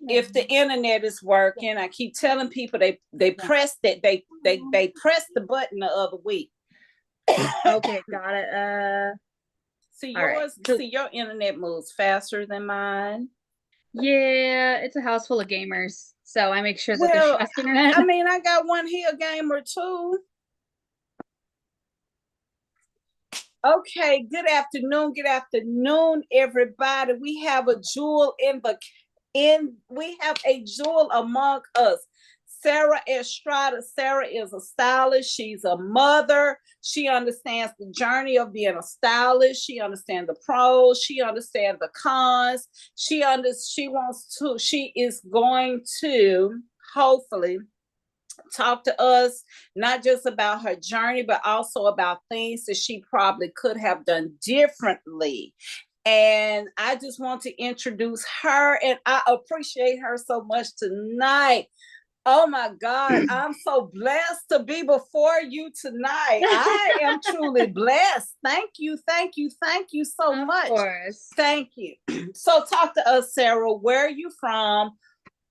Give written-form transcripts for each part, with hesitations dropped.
if the internet is working. I keep telling people they pressed it. They pressed the button the other week. Okay, got it. See yours. Right. See your internet moves faster than mine. Yeah, it's a house full of gamers, so I make sure that there's fast internet. I mean, I got one here gamer too. Okay, good afternoon, everybody. We have a jewel we have a jewel among us. Sarah Estrada. Sarah is a stylist. She's a mother. She understands the journey of being a stylist. She understands the pros. She understands the cons. She is going to hopefully talk to us not just about her journey, but also about things that she probably could have done differently. And I just want to introduce her, and I appreciate her so much tonight. Oh my God, I'm so blessed to be before you tonight. I am truly blessed. Thank you so much. Of course. Thank you. So talk to us, Sarah. Where are you from?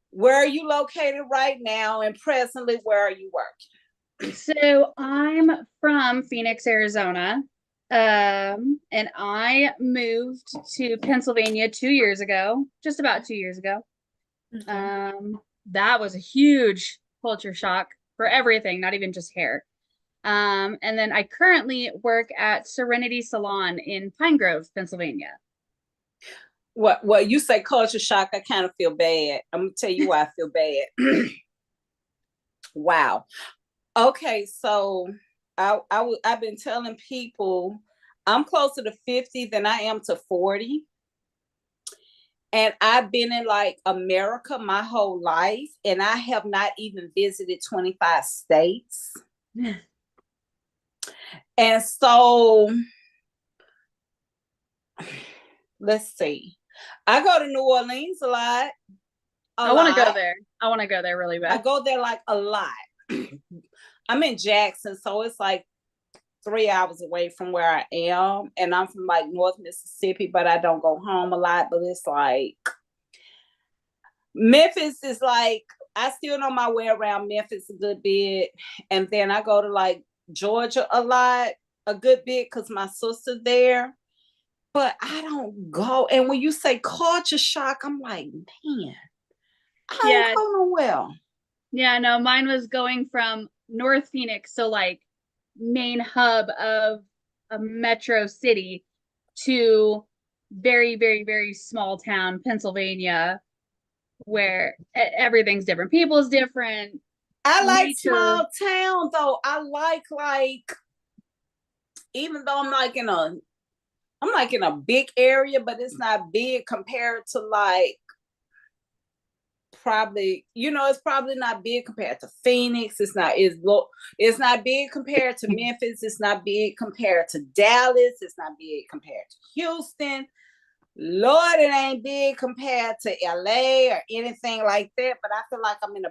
Where are you located right now? And presently, where are you working? So I'm from Phoenix, Arizona. And I moved to Pennsylvania 2 years ago, just about 2 years ago. Mm-hmm. That was a huge culture shock for everything, not even just hair. And then I currently work at Serenity Salon in Pine Grove, Pennsylvania. Well, you say culture shock, I kind of feel bad. I'm gonna tell you why I feel bad. Wow. Okay, so I've been telling people I'm closer to 50 than I am to 40. And I've been in like America my whole life, and I have not even visited 25 states. And so let's see. I go to New Orleans a lot. I want to go there. I want to go there really bad. I go there like a lot. I'm in Jackson, so it's like 3 hours away from where I am. And I'm from like North Mississippi, but I don't go home a lot. But it's like Memphis is like, I still know my way around Memphis a good bit. And then I go to like Georgia a good bit because my sister's there. But I don't go. And when you say culture shock, I'm like, man, I don't go nowhere. Yeah, no, mine was going from North Phoenix, so like main hub of a metro city, to very, very, very small town, Pennsylvania, where everything's different. People's different. I like small town though. I like even though I'm like in a big area, but it's not big compared to like probably, it's probably not big compared to Phoenix. It's not big compared to Memphis. It's not big compared to Dallas. It's not big compared to Houston. Lord, it ain't big compared to LA or anything like that. But I feel like I'm in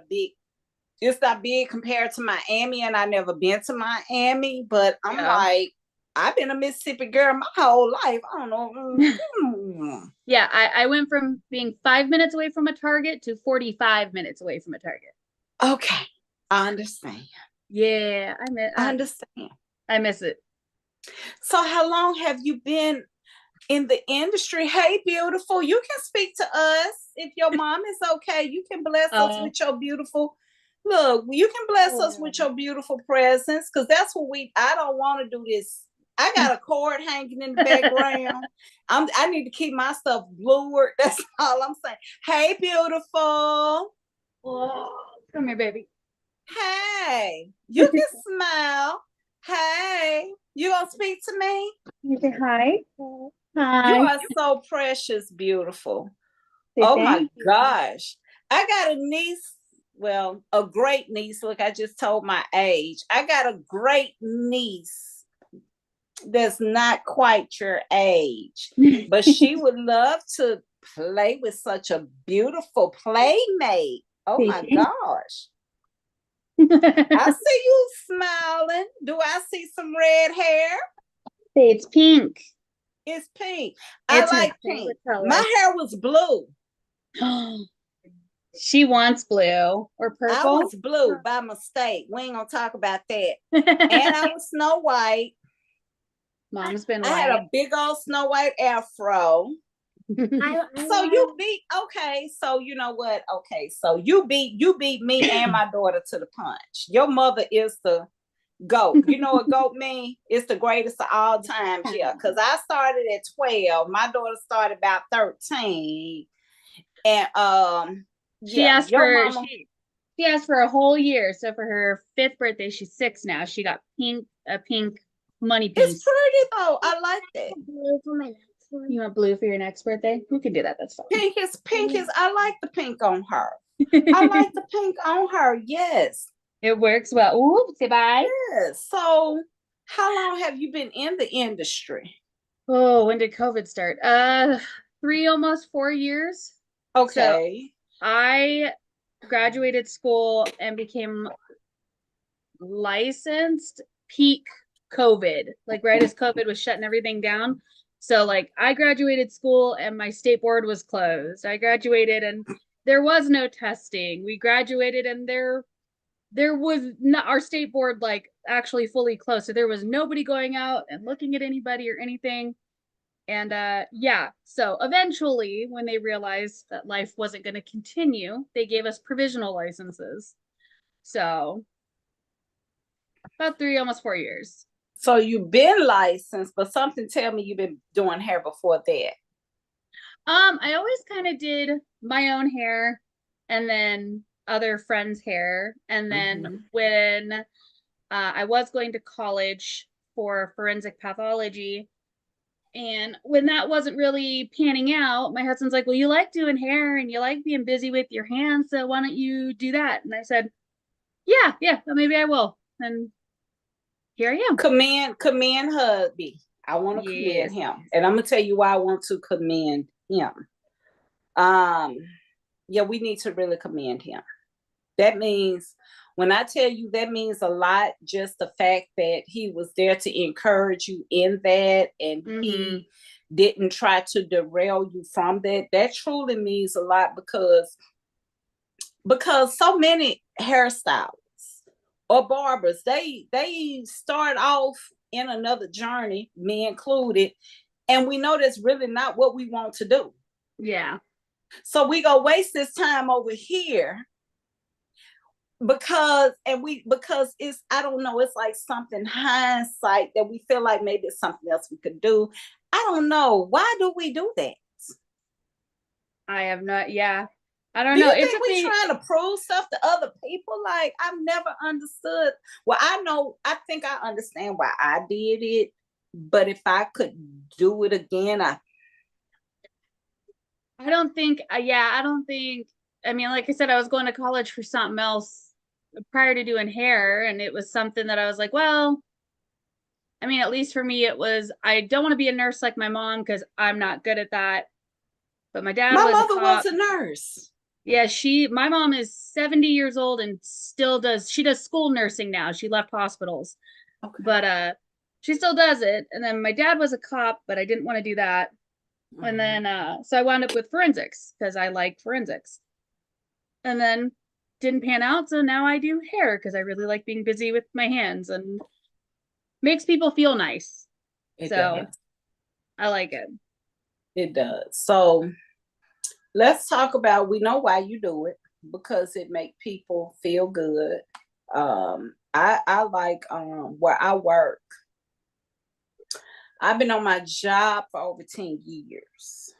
it's not big compared to Miami, and I've never been to Miami, but I'm like, I've been a Mississippi girl my whole life. I don't know. Yeah, I went from being 5 minutes away from a Target to 45 minutes away from a Target. Okay, I understand. Yeah, I understand. I miss it. So how long have you been in the industry? Hey, beautiful, you can speak to us. If your mom is okay, you can bless us with your beautiful... Look, you can bless us with your beautiful presence, because that's what I don't want to do this. I got a cord hanging in the background. I need to keep my stuff bluer. That's all I'm saying. Hey, beautiful. Oh, come here, baby. Hey, you can smile. Hey, you gonna speak to me? You say hi. Hi. You are so precious, beautiful. Oh my gosh. I got a niece. Well, a great niece. Look, I just told my age. I got a great niece that's not quite your age, but she would love to play with such a beautiful playmate. Oh my gosh. I see you smiling. Do I see some red hair? It's pink. It's pink. I like pink. My hair was blue. She wants blue or I purple. was blue by mistake. We ain't gonna talk about that. And I was Snow White. Mom's been I had white. a big old Snow White afro. So you beat okay. So you know what? Okay, so you beat me and my daughter to the punch. Your mother is the GOAT. You know what GOAT mean? It's the greatest of all times. Yeah, because I started at 12. My daughter started about 13. And she yeah, asked your for mama. she asked for a whole year. So for her 5th birthday, she's 6 now. She got a pink money It's piece. pretty though. I like that. You want blue for your next birthday? We can do that. That's fine. Pink is. I like the pink on her. I like the pink on her. Yes. It works well. Ooh, say bye. Yes. So, how long have you been in the industry? Oh, when did COVID start? 3, almost 4 years. So Okay. I graduated school and became licensed peak COVID, like right as COVID was shutting everything down. So like I graduated school and my state board was closed. I graduated and there was no testing. We graduated and there was not our state board like actually fully closed. So there was nobody going out and looking at anybody or anything. And yeah, so eventually when they realized that life wasn't going to continue, they gave us provisional licenses. So about 3, almost 4 years. So you've been licensed, but something tell me you've been doing hair before that. I always kind of did my own hair and then other friends' hair. And then Mm-hmm. when I was going to college for forensic pathology, and when that wasn't really panning out, my husband's like, well, you like doing hair and you like being busy with your hands, so why don't you do that? And I said, yeah, well, maybe I will. And here I am. Commend hubby. I want to commend Yes. him, and I'm gonna tell you why I want to commend him. Um, yeah, we need to really commend him. That means when I tell you that means a lot, just the fact that he was there to encourage you in that and he didn't try to derail you from that. That truly means a lot because so many hairstylists or barbers, they start off in another journey, me included, and we know that's really not what we want to do. Yeah. So we go waste this time over here because it's I don't know, it's like something hindsight that we feel like maybe it's something else we could do. I don't know. Why do we do that? I have not, yeah. I don't Do know. you It think took we me, trying to prove stuff to other people? Like I've never understood. Well, I know I think I understand why I did it, but if I could do it again, I don't think, I don't think, I mean, like I said, I was going to college for something else prior to doing hair, and it was something that I was like, well, I mean, at least for me, it was, I don't want to be a nurse like my mom because I'm not good at that. But my dad my was a mother was cop. a nurse. Yeah, my mom is 70 years old and still she does school nursing now. She left hospitals, Okay. but she still does it. And then my dad was a cop, but I didn't want to do that. And then so I wound up with forensics because I like forensics. And then didn't pan out, so now I do hair because I really like being busy with my hands and makes people feel nice. It So does. I like it. It does. So let's talk about we know why you do it because it make people feel good. I like where I work. I've been on my job for over 10 years.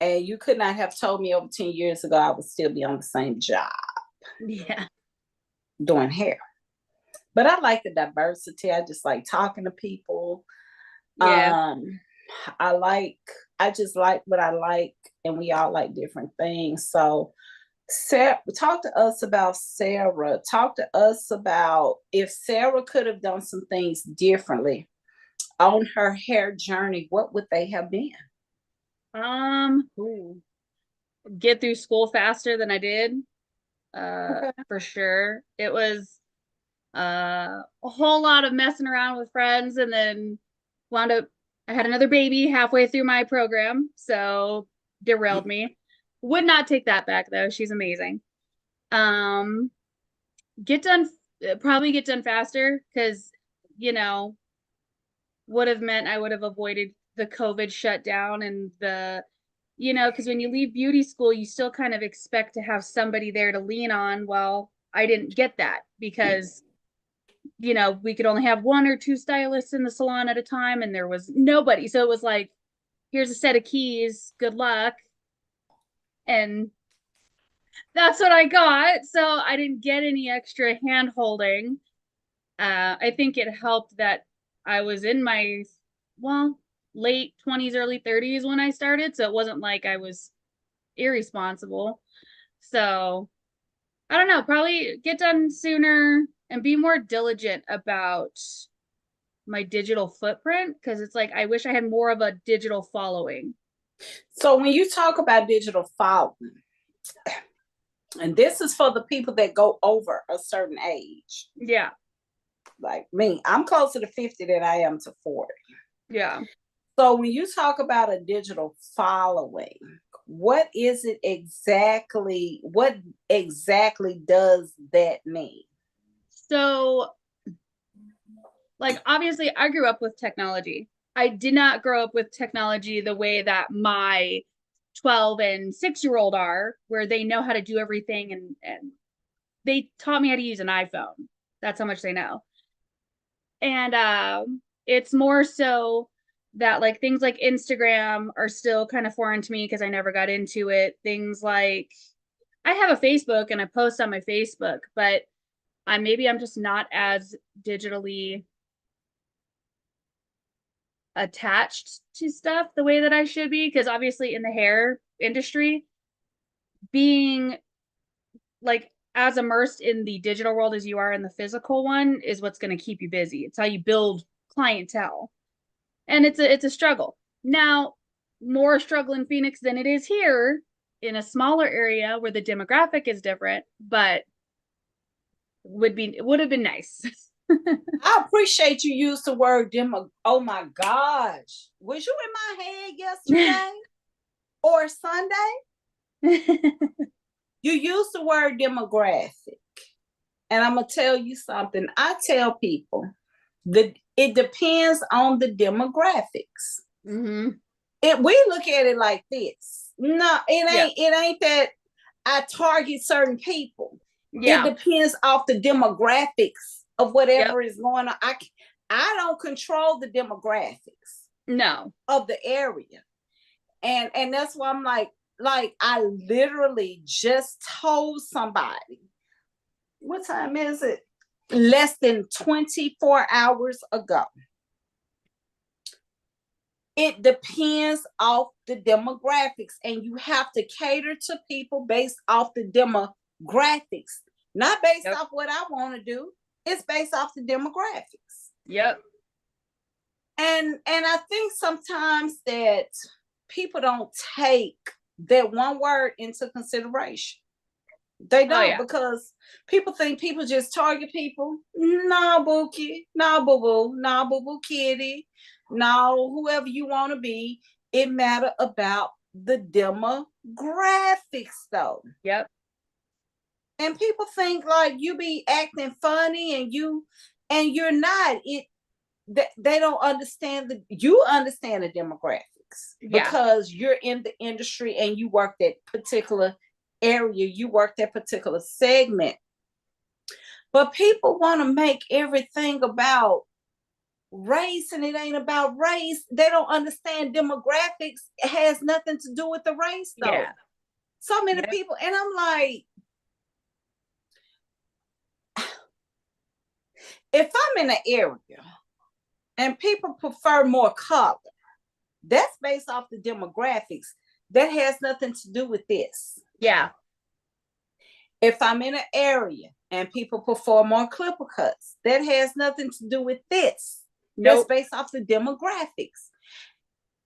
And you could not have told me over 10 years ago I would still be on the same job Yeah. doing hair. But I like the diversity. I just like talking to people. Yeah. I like I just like what I like and we all like different things. So Sarah, talk to us about Sarah. Talk to us about if Sarah could have done some things differently on her hair journey, what would they have been? Ooh, get through school faster than I did. Okay. For sure. It was a whole lot of messing around with friends and then wound up I had another baby halfway through my program, so derailed me. Would not take that back though. She's amazing. Um, get done, probably get done faster because, you know, would have meant I would have avoided the COVID shutdown and because when you leave beauty school, you still kind of expect to have somebody there to lean on. Well, I didn't get that because, we could only have one or two stylists in the salon at a time and there was nobody. So it was like, here's a set of keys, good luck. And that's what I got. So I didn't get any extra hand holding. I think it helped that I was in my, well, late 20s, early 30s when I started. So it wasn't like I was irresponsible. So I don't know, probably get done sooner and be more diligent about my digital footprint because it's like I wish I had more of a digital following. So when you talk about digital following, and this is for the people that go over a certain age. Yeah. Like me, I'm closer to 50 than I am to 40. Yeah. So when you talk about a digital following, what is it exactly? What exactly does that mean? So, like, obviously, I grew up with technology. I did not grow up with technology the way that my 12 and 6-year-old are, where they know how to do everything and they taught me how to use an iPhone. That's how much they know. And it's more so that like things like Instagram are still kind of foreign to me because I never got into it. Things like I have a Facebook and I post on my Facebook, but I'm just not as digitally attached to stuff the way that I should be because obviously in the hair industry, being like as immersed in the digital world as you are in the physical one is what's going to keep you busy. It's how you build clientele. And it's a struggle. Now, more struggle in Phoenix than it is here in a smaller area where the demographic is different, but would have been nice. I appreciate you used the word demo. Oh my gosh. Was you in my head yesterday or Sunday? You used the word demographic. And I'm going to tell you something. I tell people that it depends on the demographics. Mm-hmm. We look at it like this. No, Yeah. it ain't that I target certain people. It Yeah. depends off the demographics of Yep. whatever is going on. I don't control the demographics No. of the area. And that's why I'm like I literally just told somebody, what time is it? Less than 24 hours ago. It depends off the demographics, and you have to cater to people based off the demographics, not based Yep. off what I want to do. It's based off the demographics. Yep. And I think sometimes that people don't take that one word into consideration. They Oh don't yeah. because people think people just target people. No, Bookie. No, boo boo. No, boo boo kitty. No, whoever you want to be. It matter about the demographics though. Yep. And people think like you be acting funny and you're not. They don't understand you understand the demographics Yeah. because you're in the industry and you work that particular area, you work that particular segment. But people want to make everything about race and it ain't about race. They don't understand demographics. It has nothing to do with the race though. Yeah. So many Yep. people, and I'm like, if I'm in an area and people prefer more color, that's based off the demographics. That has nothing to do with this. Yeah. If I'm in an area and people prefer more clipper cuts, that has nothing to do with this. That's Nope. based off the demographics.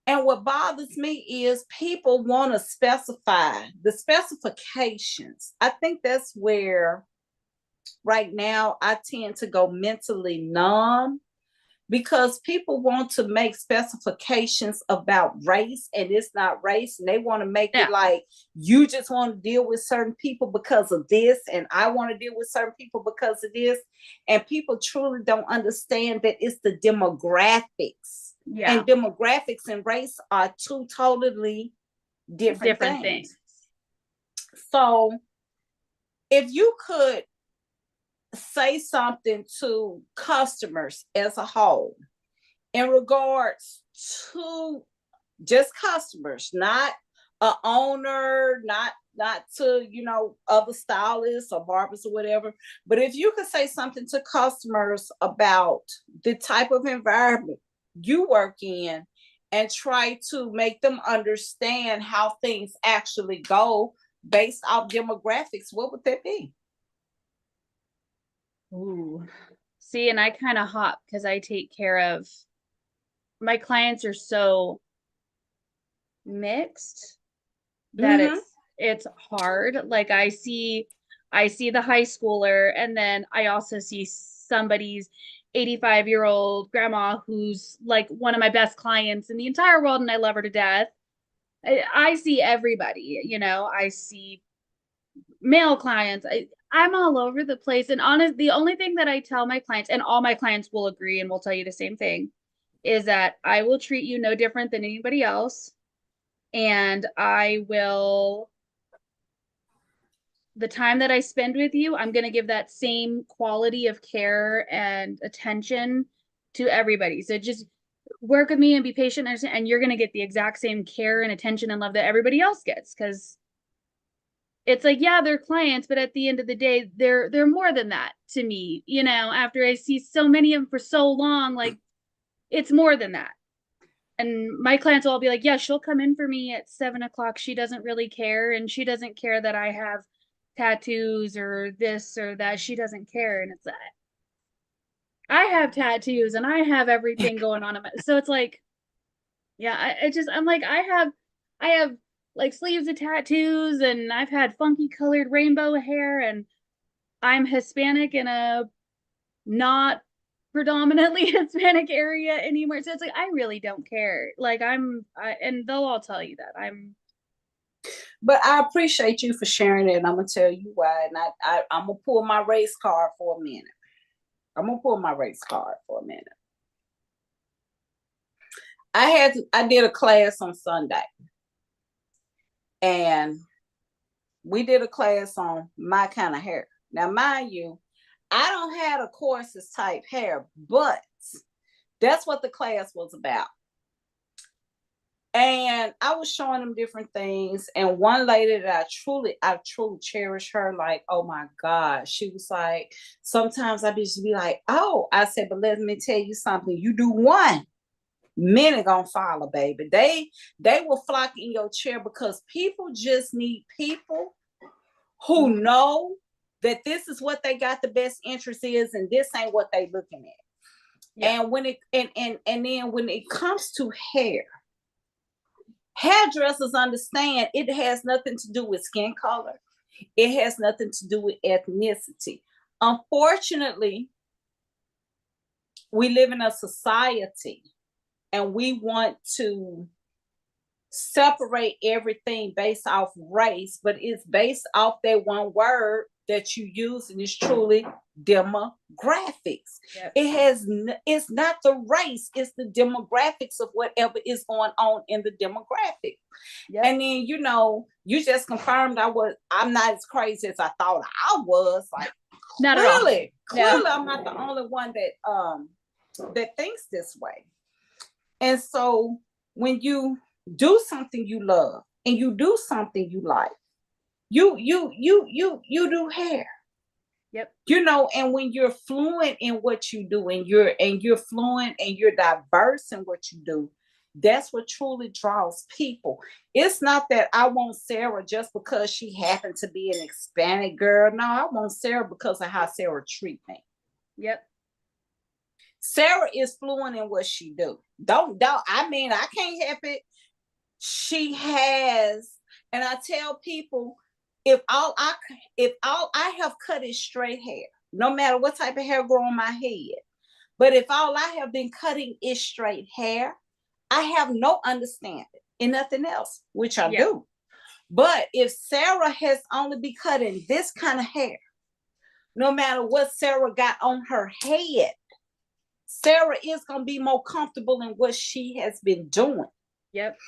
And what bothers me is people want to specify the specifications. I think that's where right now I tend to go mentally numb because people want to make specifications about race, and it's not race, and they want to make it like you just want to deal with certain people because of this, and I want to deal with certain people because of this, and people truly don't understand that it's the demographics. And demographics and race are two totally different things. So if you could say something to customers as a whole in regards to just customers, not a owner, not to, you know, other stylists or barbers or whatever, but if you could say something to customers about the type of environment you work in and try to make them understand how things actually go based off demographics, what would that be? Ooh. See, and I kind of hop because I take care of my clients are so mixed that it's hard. Like I see the high schooler, and then I also see somebody's 85-year-old grandma who's like one of my best clients in the entire world, and I love her to death. I see everybody, you know, I see male clients. I'm all over the place. And honest, the only thing that I tell my clients, and all my clients will agree and will tell you the same thing, is that I will treat you no different than anybody else. And I will, the time that I spend with you, I'm going to give that same quality of care and attention to everybody. So just work with me and be patient, and you're going to get the exact same care and attention and love that everybody else gets. Because it's like, yeah, they're clients, but at the end of the day, they're more than that to me. You know, after I see so many of them for so long, like it's more than that. And my clients will all be like, yeah, she'll come in for me at 7 o'clock. She doesn't really care. And she doesn't care that I have tattoos or this or that. She doesn't care. And it's I have tattoos and I have everything going on. So it's like, yeah, I'm like, I have like sleeves of tattoos, and I've had funky colored rainbow hair, and I'm Hispanic in a not predominantly Hispanic area anymore. So it's like, I really don't care. Like and they'll all tell you that But I appreciate you for sharing it, and I'm gonna tell you why. And I'm gonna pull my race card for a minute. I did a class on Sunday, and we did a class on my kind of hair. Now, mind you, I don't have a corsets type hair, but that's what the class was about. And I was showing them different things. And one lady that I truly cherish her, like, oh my God. She was like, sometimes I just be like, oh, I said, but let me tell you something. You do one, many gonna follow, baby. They will flock in your chair because people just need people who know that this is what they got the best interest is, and this ain't what they looking at. Yeah. And when it and then when it comes to hairdressers understand it has nothing to do with skin color. It has nothing to do with ethnicity. Unfortunately, we live in a society and we want to separate everything based off race, but it's based off that one word that you use, and it's truly demographics. Yep. It's not the race, it's the demographics of whatever is going on in the demographic. Yep. And then, you know, you just confirmed I'm not as crazy as I thought I was. Like, not clearly I'm not the only one that thinks this way. And so when you do something you love and you do something you like, you do hair. Yep. You know, and when you're fluent in what you do, and you're fluent and you're diverse in what you do, that's what truly draws people. It's not that I want Sarah just because she happened to be an Hispanic girl. No, I want Sarah because of how Sarah treat me. Yep. Sarah is fluent in what she do. Don't. I mean, I can't help it. She has, and I tell people, if all I have cut is straight hair, no matter what type of hair grow on my head, But if all I have been cutting is straight hair, I have no understanding in nothing else, which I do. But if Sarah has only been cutting this kind of hair, no matter what Sarah got on her head, Sarah is going to be more comfortable in what she has been doing. Yep.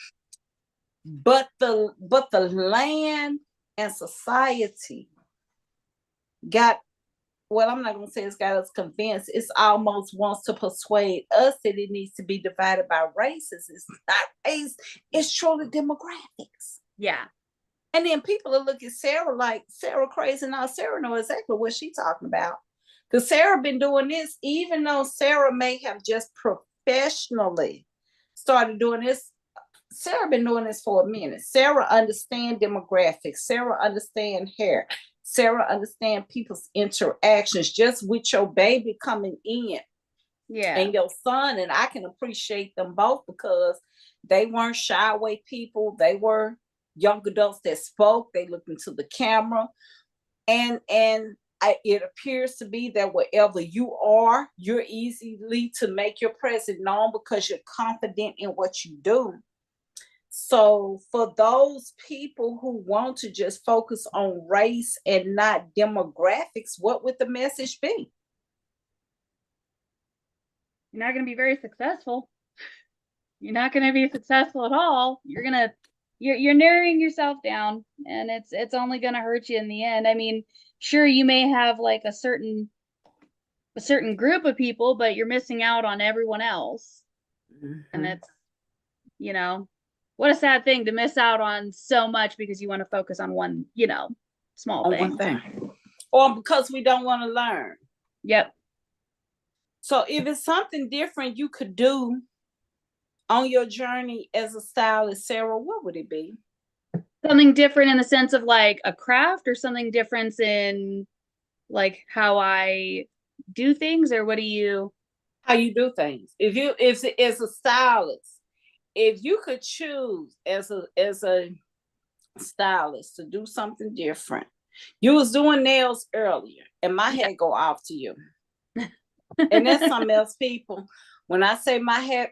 But the land and society got, well, I'm not going to say it's got us convinced. It's almost wants to persuade us that it needs to be divided by races. It's not race. It's truly demographics. Yeah. And then people will look at Sarah like, Sarah crazy. Now Sarah knows exactly what she's talking about. Because Sarah been doing this, even though Sarah may have just professionally started doing this, Sarah been doing this for a minute. Sarah understand demographics. Sarah understand hair. Sarah understand people's interactions just with your baby coming in. Yeah. And your son, and I can appreciate them both because they weren't shy away people. They were young adults that spoke. They looked into the camera. And it appears to be that wherever you are, you're easily to make your presence known because you're confident in what you do. So for those people who want to just focus on race and not demographics, what would the message be? You're not going to be very successful. You're not going to be successful at all. You're narrowing yourself down, and it's only going to hurt you in the end. I mean, sure, you may have like a certain group of people, but you're missing out on everyone else. Mm-hmm. And it's, what a sad thing to miss out on so much because you want to focus on one, small thing. One thing. Or because we don't want to learn. Yep. So if it's something different you could do on your journey as a stylist, Sarah, what would it be? Something different in the sense of like a craft, or something different in like how I do things, or what do you? How you do things. If as a stylist, if you could choose as a stylist to do something different, you was doing nails earlier, and my head go off to you. And that's something else, people. When I say my head,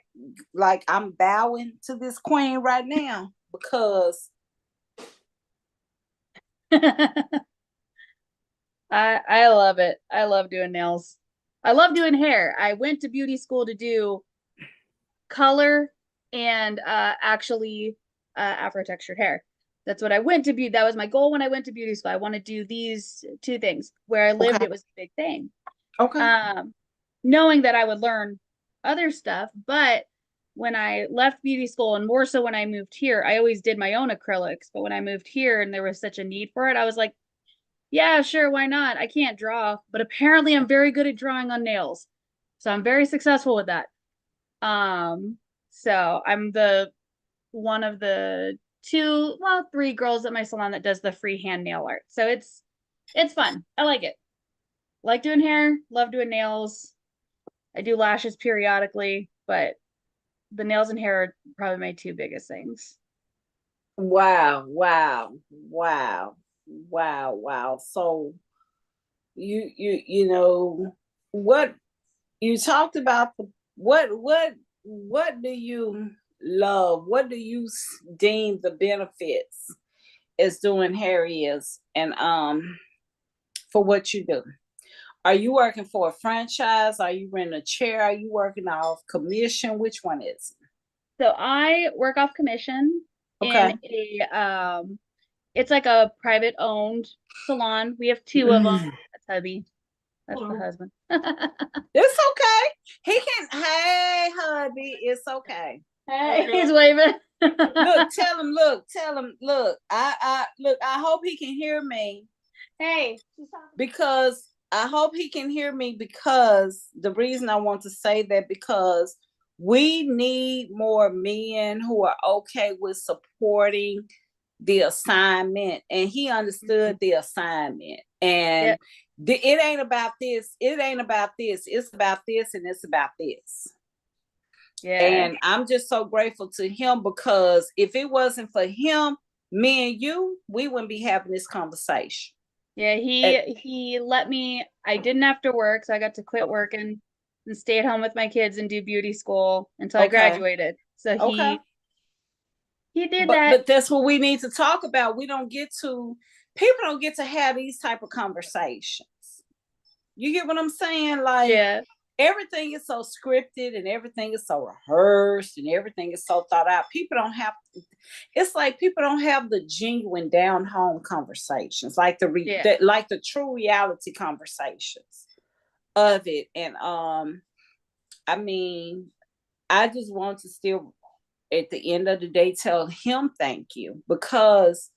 like I'm bowing to this queen right now because I love it. I love doing nails. I love doing hair. I went to beauty school to do color and actually Afro textured hair. That's what I went to be. That was my goal when I went to beauty school. I want to do these two things. Where I lived, It was a big thing. Okay. Knowing that I would learn other stuff, but when I left beauty school, and more so when I moved here, I always did my own acrylics. But when I moved here and there was such a need for it, I was like, yeah, sure, why not? I can't draw, but apparently I'm very good at drawing on nails. So I'm very successful with that. So I'm one of the three girls at my salon that does the freehand nail art. So it's fun. I like it. Like doing hair, love doing nails. I do lashes periodically, but the nails and hair are probably my two biggest things. Wow. So you know what you talked about, what do you love? What do you deem the benefits as doing hair is, and for what you do? Are you working for a franchise? Are you renting a chair? Are you working off commission? Which one is it? So I work off commission Okay. in it's like a private owned salon. We have two of them. That's hubby. That's the husband. It's okay. He can, hey, hubby, it's okay. Hey, he's waving. Look, tell him, look. I hope he can hear me. Hey. Because I hope he can hear me, because the reason I want to say that, because we need more men who are okay with supporting the assignment, and he understood the assignment. And it ain't about this. It ain't about this. It's about this, and it's about this. Yeah. And I'm just so grateful to him, because if it wasn't for him, me and you, we wouldn't be having this conversation. Yeah, he let me. I didn't have to work, so I got to quit working and stay at home with my kids and do beauty school until I Okay. graduated. So Okay. he did But that. that's what we need to talk about. People don't get to have these type of conversations. You get what I'm saying? Like, Yeah. everything is so scripted and everything is so rehearsed and everything is so thought out. It's like people don't have the genuine down home conversations, like the true reality conversations of it. And I mean, I just want to still at the end of the day tell him thank you, because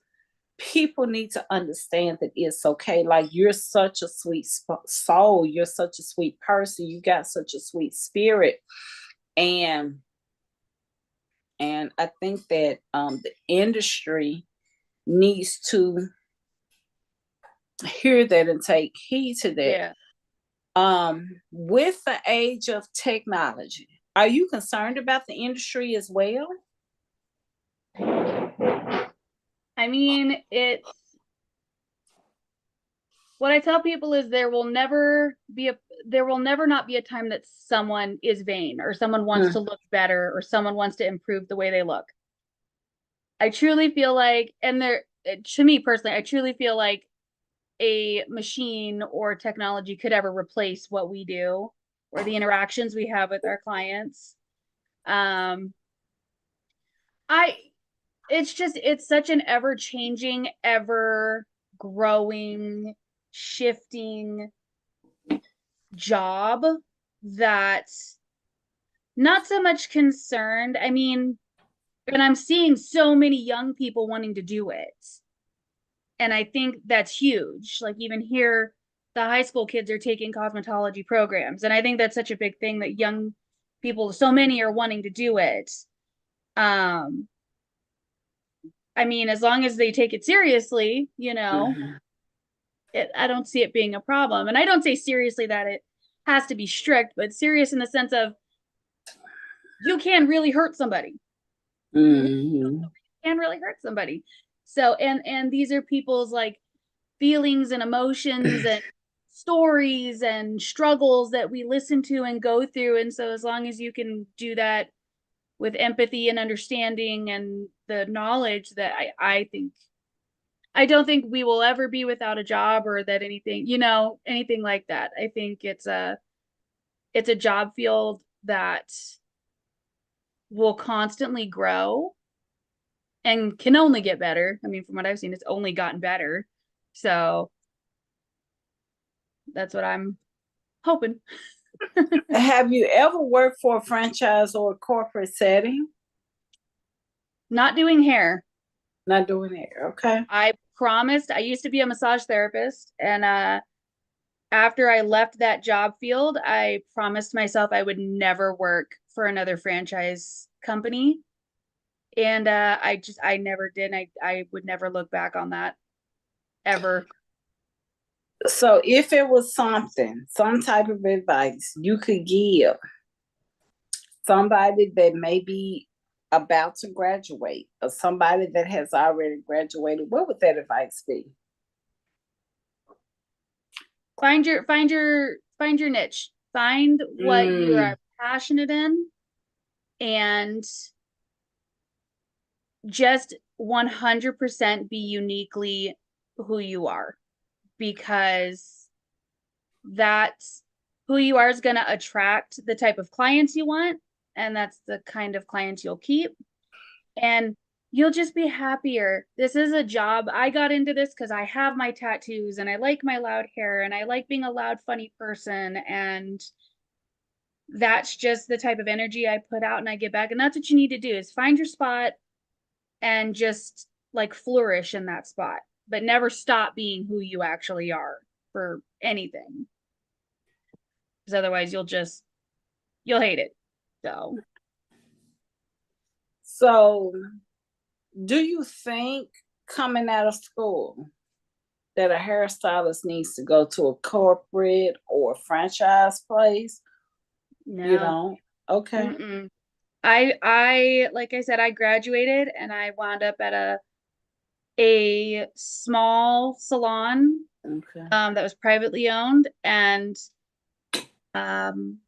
people need to understand that it's okay. Like, you're such a sweet soul, you're such a sweet person, you got such a sweet spirit. And I think that the industry needs to hear that and take heed to that. Yeah. With the age of technology, are you concerned about the industry as well? I mean, what I tell people is there will never not be a time that someone is vain or someone wants to look better or someone wants to improve the way they look. I truly feel like, to me personally, I truly feel like a machine or technology could ever replace what we do or the interactions we have with our clients. I it's such an ever changing, ever growing, shifting job that not so much concerned. I mean, and I'm seeing so many young people wanting to do it. And I think that's huge. Like, even here, the high school kids are taking cosmetology programs. And I think that's such a big thing that young people, so many are wanting to do it. Um, I mean, as long as they take it seriously, I don't see it being a problem. And I don't say seriously that it has to be strict, but serious in the sense of you can really hurt somebody. Mm-hmm. Can really hurt somebody. So, and these are people's like feelings and emotions and stories and struggles that we listen to and go through. And so as long as you can do that with empathy and understanding and the knowledge that I think I don't think we will ever be without a job or that anything like that. I think it's a job field that will constantly grow and can only get better. I mean, from what I've seen, it's only gotten better. So that's what I'm hoping. Have you ever worked for a franchise or a corporate setting? Not doing hair. Not doing it. Okay. I promised, I used to be a massage therapist, and after I left that job field, I promised myself I would never work for another franchise company. And I never did. I would never look back on that ever. So if it was some type of advice you could give somebody that may be about to graduate or somebody that has already graduated, what would that advice be? Find your niche. Find what you Mm, are passionate in and just 100% be uniquely who you are, because that's who you are is going to attract the type of clients you want, and that's the kind of clients you'll keep, and you'll just be happier. This is a job. I got into this because I have my tattoos and I like my loud hair and I like being a loud, funny person. And that's just the type of energy I put out and I get back. And that's what you need to do, is find your spot and just like flourish in that spot, but never stop being who you actually are for anything. Because otherwise you'll hate it. so do you think coming out of school that a hairstylist needs to go to a corporate or franchise place? You No. know? Okay. Mm-mm. I like I said, I graduated and I wound up at a small salon Okay. that was privately owned, and um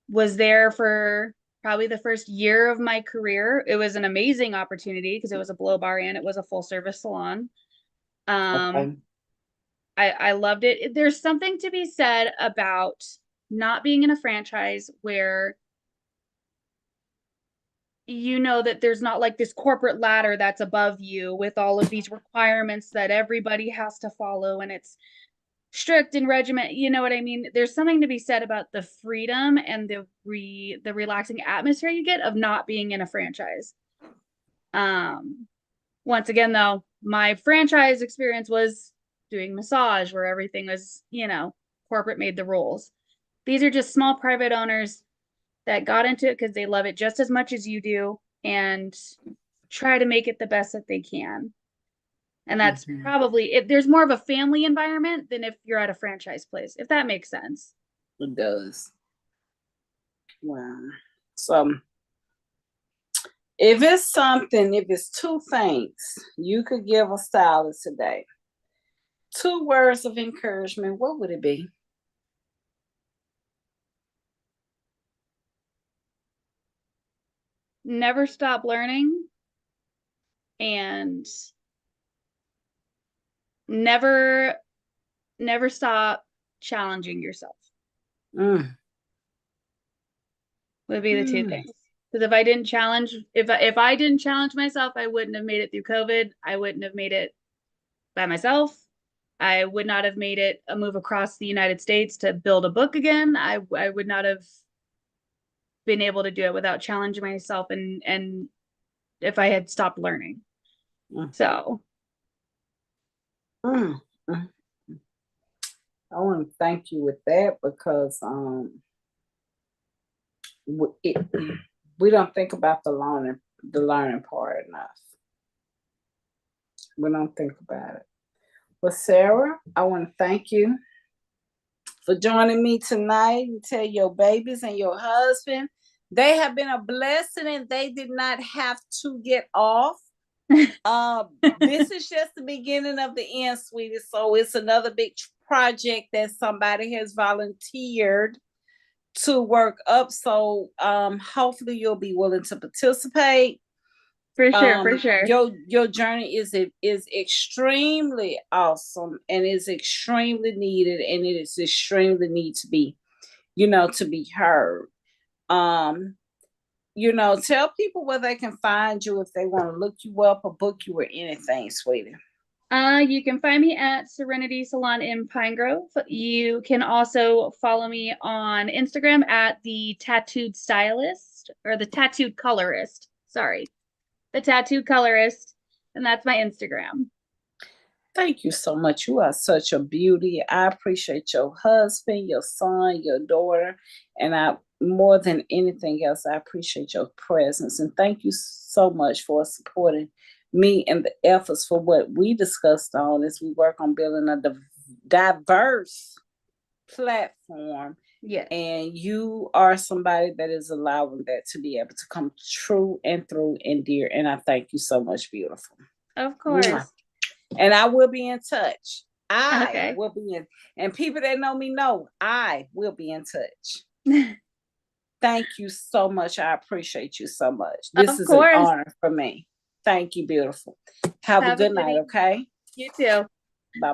was there for probably the first year of my career. It was an amazing opportunity because it was a blow bar and it was a full service salon. Um, Okay. I loved it. There's something to be said about not being in a franchise where you know that there's not like this corporate ladder that's above you with all of these requirements that everybody has to follow, and it's strict and regiment. You know what I mean? There's something to be said about the freedom and the relaxing atmosphere you get of not being in a franchise. Um, Once again, though, my franchise experience was doing massage where everything was, corporate made the rules. These are just small private owners that got into it because they love it just as much as you do and try to make it the best that they can. And that's Mhm. probably it. There's more of a family environment than if you're at a franchise place, if that makes sense. It does. Wow. So if it's two things you could give a stylist today, two words of encouragement, what would it be? Never stop learning and never, never stop challenging yourself Mm, would be the two mm, things. Because if I didn't challenge myself, I wouldn't have made it through COVID. I wouldn't have made it by myself. I would not have made it a move across the United States to build a book again. I would not have been able to do it without challenging myself and if I had stopped learning. mm, So mm, mm. I want to thank you with that because it, we don't think about the learning part enough. We don't think about it. Well, Sarah, I want to thank you for joining me tonight and tell your babies and your husband they have been a blessing and they did not have to get off. This is just the beginning of the end, sweetie. So it's another big project that somebody has volunteered to work up. So hopefully you'll be willing to participate. for sure, for sure. Your journey is extremely awesome and is extremely needed and it is extremely need to be to be heard. um Tell people where they can find you if they want to look you up or book you or anything, sweetie. You can find me at Serenity Salon in Pine Grove. You can also follow me on Instagram at the Tattooed Stylist or the Tattooed Colorist. Sorry, the Tattooed Colorist, and that's my Instagram. Thank you so much. You are such a beauty. I appreciate your husband, your son, your daughter, and I more than anything else, I appreciate your presence. And thank you so much for supporting me and the efforts for what we discussed on as we work on building a diverse platform. Yes, And you are somebody that is allowing that to be able to come true and through and dear. And I thank you so much, beautiful. of Mwah. course. And I will be in touch. I Okay. will be in, and people that know me know I will be in touch. Thank you so much. I appreciate you so much. This Of is an course. honor for me. Thank you, beautiful. Have a Have a good good night, evening. okay? You too. Bye bye.